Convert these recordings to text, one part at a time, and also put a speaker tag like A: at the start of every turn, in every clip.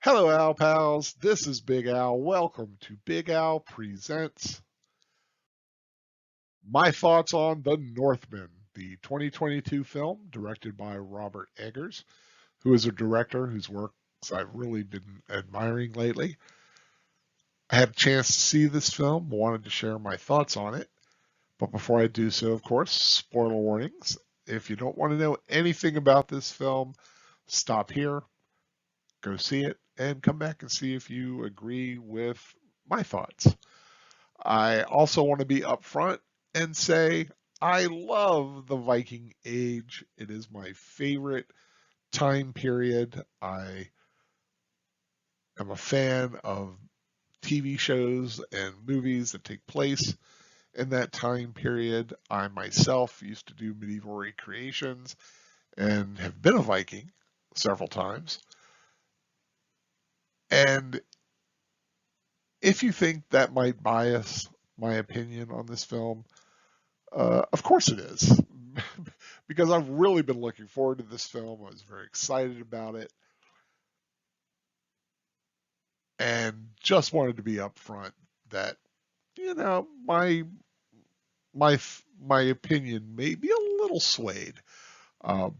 A: Hello, Al pals. This is Big Al. Welcome to Big Al Presents my thoughts on The Northman, the 2022 film directed by Robert Eggers, who is a director whose works I've really been admiring lately. I had a chance to see this film, wanted to share my thoughts on it. But before I do so, of course, spoiler warnings. If you don't want to know anything about this film, stop here, go see it, and come back and see if you agree with my thoughts. I also want to be upfront and say I love the Viking Age. It is my favorite time period. I am a fan of TV shows and movies that take place in that time period. I myself used to do medieval recreations and have been a Viking several times. And if you think that might bias my opinion on this film, of course it is, because I've really been looking forward to this film. I was very excited about it, and just wanted to be upfront that my my opinion may be a little swayed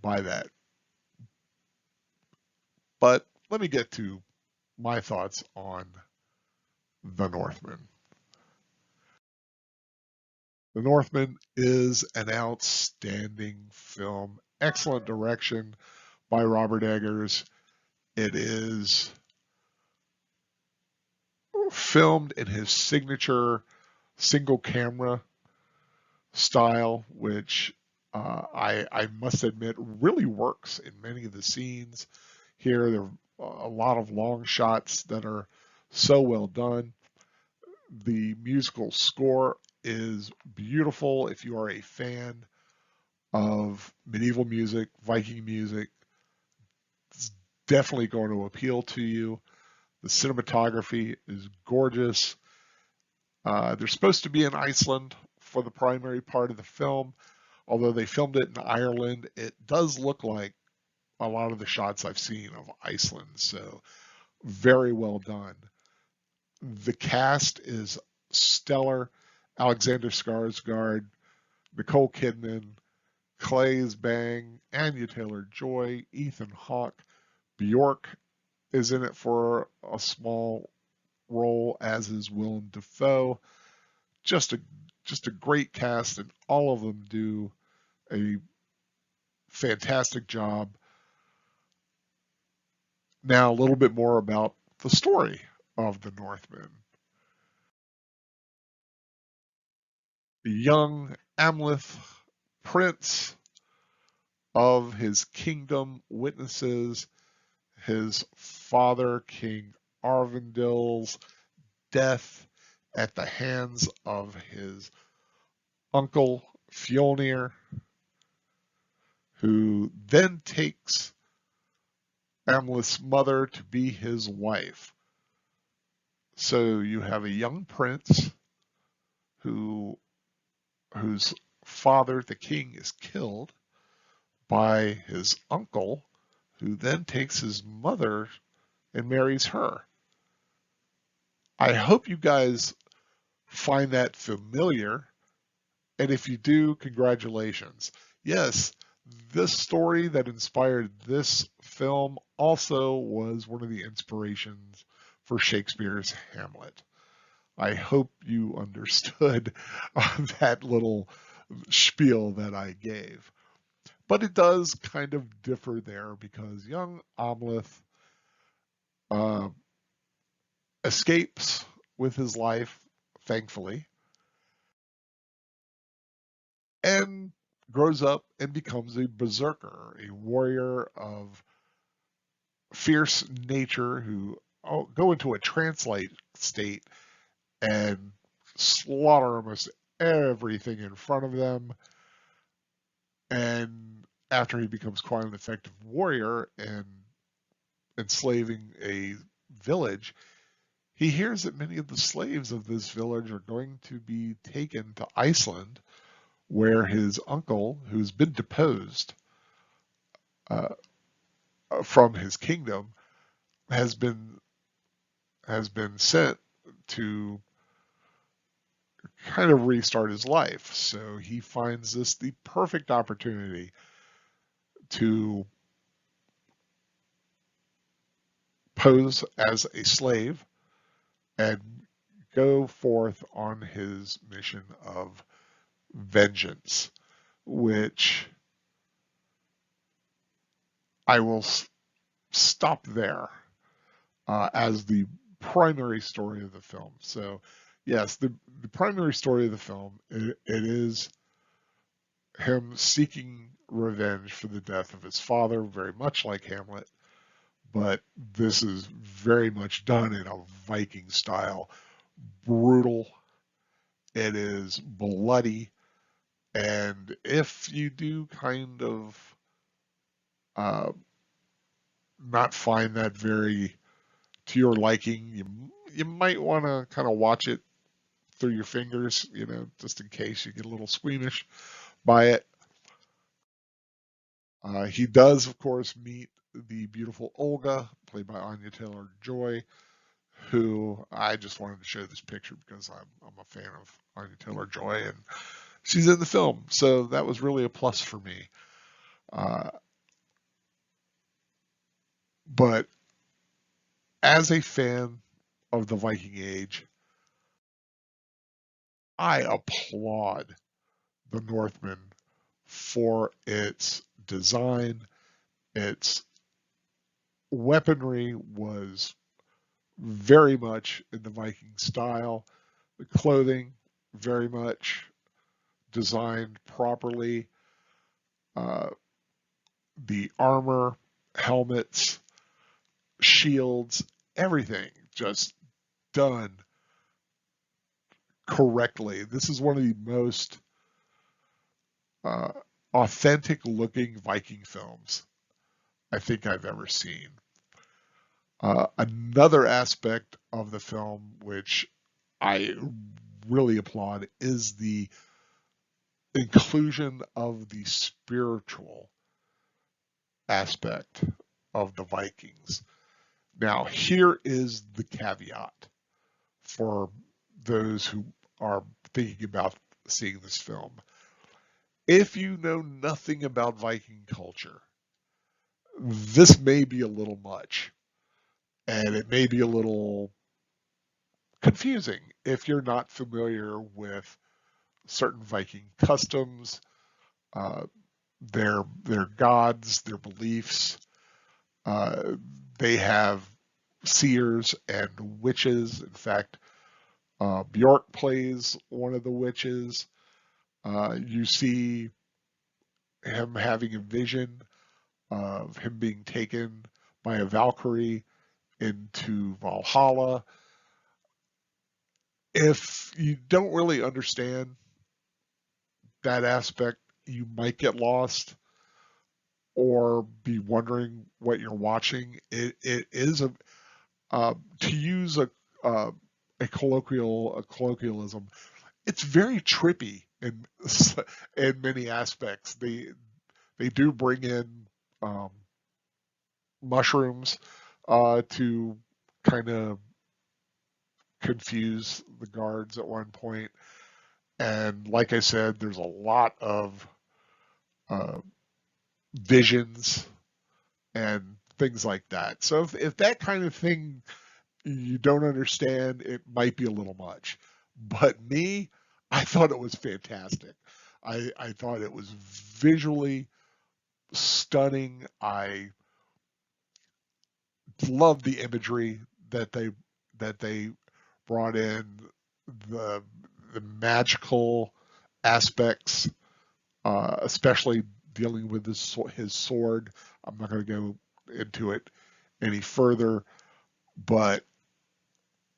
A: by that. But let me get to my thoughts on The Northman. The Northman is an outstanding film, excellent direction by Robert Eggers. It is filmed in his signature single camera style, which I must admit really works in many of the scenes. Here, there are a lot of long shots that are so well done. The musical score is beautiful. If you are a fan of medieval music, Viking music, it's definitely going to appeal to you. The cinematography is gorgeous. They're supposed to be in Iceland for the primary part of the film. Although they filmed it in Ireland, it does look like a lot of the shots I've seen of Iceland. So very well done. The cast is stellar. Alexander Skarsgård, Nicole Kidman, Claes Bang, Anya Taylor-Joy, Ethan Hawke, Bjork is in it for a small role, as is Willem Dafoe. Just a great cast, and all of them do a fantastic job. Now, a little bit more about the story of the Northman. The young Amleth prince of his kingdom witnesses his father, King Arvindil's death at the hands of his uncle Fjolnir, who then takes Amleth's mother to be his wife. So you have a young prince whose father, the king, is killed by his uncle, who then takes his mother and marries her. I hope you guys find that familiar, and if you do, congratulations. Yes, this story that inspired this film also was one of the inspirations for Shakespeare's Hamlet. I hope you understood that little spiel that I gave. But it does kind of differ there because young Amleth uh, escapes with his life, thankfully, and grows up and becomes a berserker, a warrior of fierce nature who go into a trance-like state and slaughter almost everything in front of them. And after he becomes quite an effective warrior and enslaving a village, he hears that many of the slaves of this village are going to be taken to Iceland, where his uncle, who's been deposed uh, from his kingdom, has been sent to kind of restart his life. So he finds this the perfect opportunity to pose as a slave and go forth on his mission of vengeance, which I will stop there as the primary story of the film. So, yes, the primary story of the film, it is him seeking revenge for the death of his father, very much like Hamlet, but this is very much done in a Viking style. Brutal, it is bloody, and if you do kind of uh, not find that very to your liking, you might want to kind of watch it through your fingers, just in case you get a little squeamish by it. He does, of course, meet the beautiful Olga, played by Anya Taylor-Joy, who I just wanted to show this picture because I'm a fan of Anya Taylor-Joy, and she's in the film, so that was really a plus for me. Uh, but as a fan of the Viking Age, I applaud the Northman for its design. Its weaponry was very much in the Viking style. The clothing, very much designed properly. Uh, the armor, helmets, shields, everything just done correctly. This is one of the most uh, authentic looking Viking films I think I've ever seen. Another aspect of the film, which I really applaud, is the inclusion of the spiritual aspect of the Vikings. Now, here is the caveat for those who are thinking about seeing this film. If you know nothing about Viking culture, this may be a little much, and it may be a little confusing if you're not familiar with certain Viking customs, uh, their gods, their beliefs. Uh, they have seers and witches. In fact, Bjork plays one of the witches. You see him having a vision of him being taken by a Valkyrie into Valhalla. If you don't really understand that aspect, you might get lost or be wondering what you're watching. It is to use uh, a colloquialism. It's very trippy in in many aspects. They do bring in um, mushrooms to kind of confuse the guards at one point. And like I said, there's a lot of uh, visions and things like that. So if that kind of thing you don't understand, it might be a little much. But me, I thought it was fantastic. I thought it was visually stunning. I loved the imagery that they brought in, the the magical aspects, especially dealing with his sword. I'm not going to go into it any further, but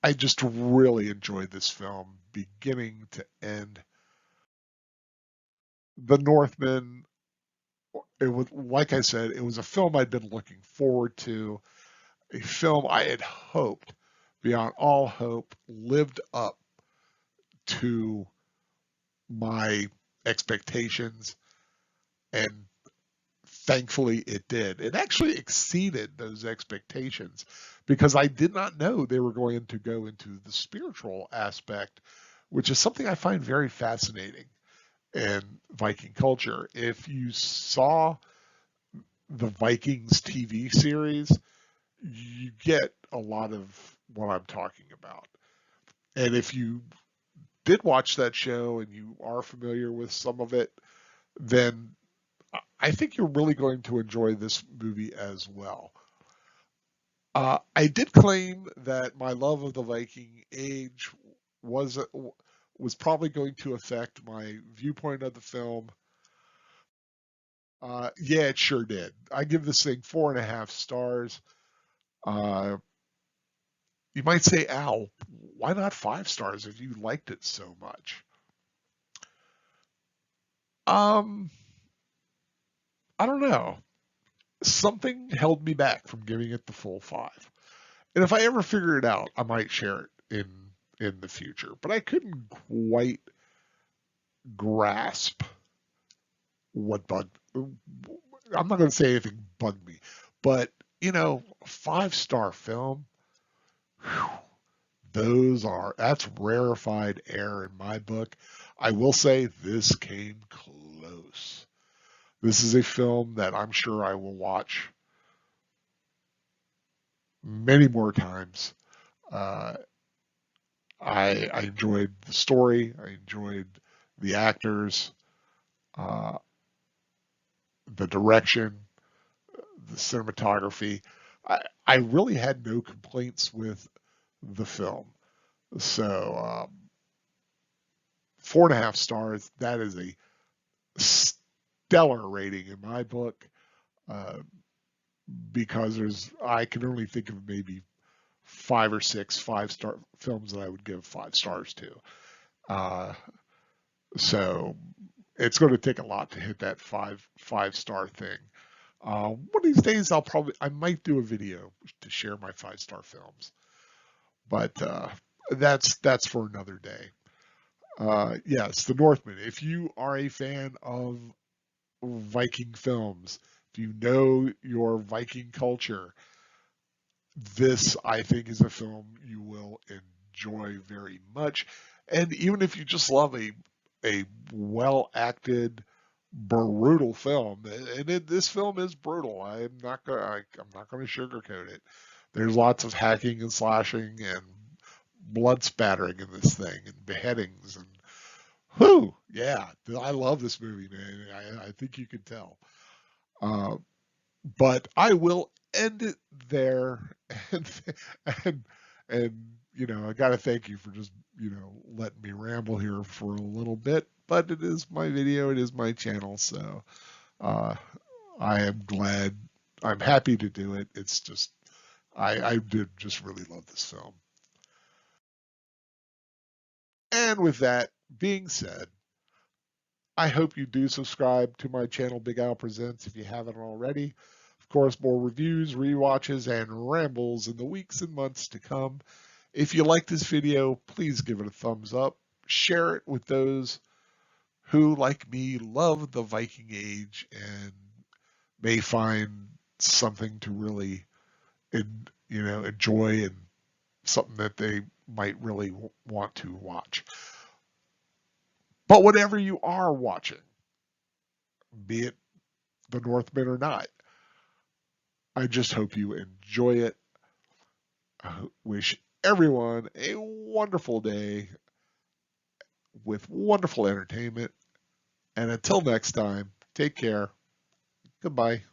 A: I just really enjoyed this film, beginning to end. The Northman, it was, like I said, it was a film I'd been looking forward to, a film I had hoped, beyond all hope, lived up to my expectations and thankfully it did. It actually exceeded those expectations because I did not know they were going to go into the spiritual aspect, which is something I find very fascinating in Viking culture. If you saw the Vikings TV series, you get a lot of what I'm talking about. And if you did watch that show and you are familiar with some of it, then I think you're really going to enjoy this movie as well. I did claim that my love of the Viking Age was was probably going to affect my viewpoint of the film. Yeah, it sure did. I give this thing 4.5 stars. Uh, you might say, Al, why not 5 stars if you liked it so much? Um, I don't know. Something held me back from giving it the full 5. And if I ever figure it out, I might share it in the future. But I couldn't quite grasp what bugged. I'm not going to say anything bugged me, but a 5 star film. Whew, that's rarefied air in my book. I will say this came close. This is a film that I'm sure I will watch many more times. Uh, I enjoyed the story. I enjoyed the actors, uh, the direction, the cinematography. I really had no complaints with the film. So 4.5 stars. That is a stellar rating in my book uh, because I can only think of maybe 5 or 6 5 star films that I would give 5 stars to. Uh, so it's going to take a lot to hit that five star thing. One of these days, I might do a video to share my 5 star films, but that's for another day. Yes, The Northman. If you are a fan of Viking films, if you know your Viking culture, this I think is a film you will enjoy very much. And even if you just love a well acted, brutal film, and this film is brutal. I'm not going to sugarcoat it. There's lots of hacking and slashing and blood spattering in this thing and beheadings and whoo, yeah, I love this movie, man. I think you can tell. Uh, but I will end it there, and and I got to thank you for just letting me ramble here for a little bit. But it is my video, it is my channel, so uh, I am glad, I'm happy to do it. It's just I did just really love this film. And with that being said, I hope you do subscribe to my channel, Big Al Presents, if you haven't already. Of course, more reviews, rewatches, and rambles in the weeks and months to come. If you like this video, please give it a thumbs up. Share it with those who, like me, love the Viking Age and may find something to really, enjoy and something that they might really want to watch. But whatever you are watching, be it the Northman or not, I just hope you enjoy it. I wish everyone a wonderful day with wonderful entertainment. And until next time, take care. Goodbye.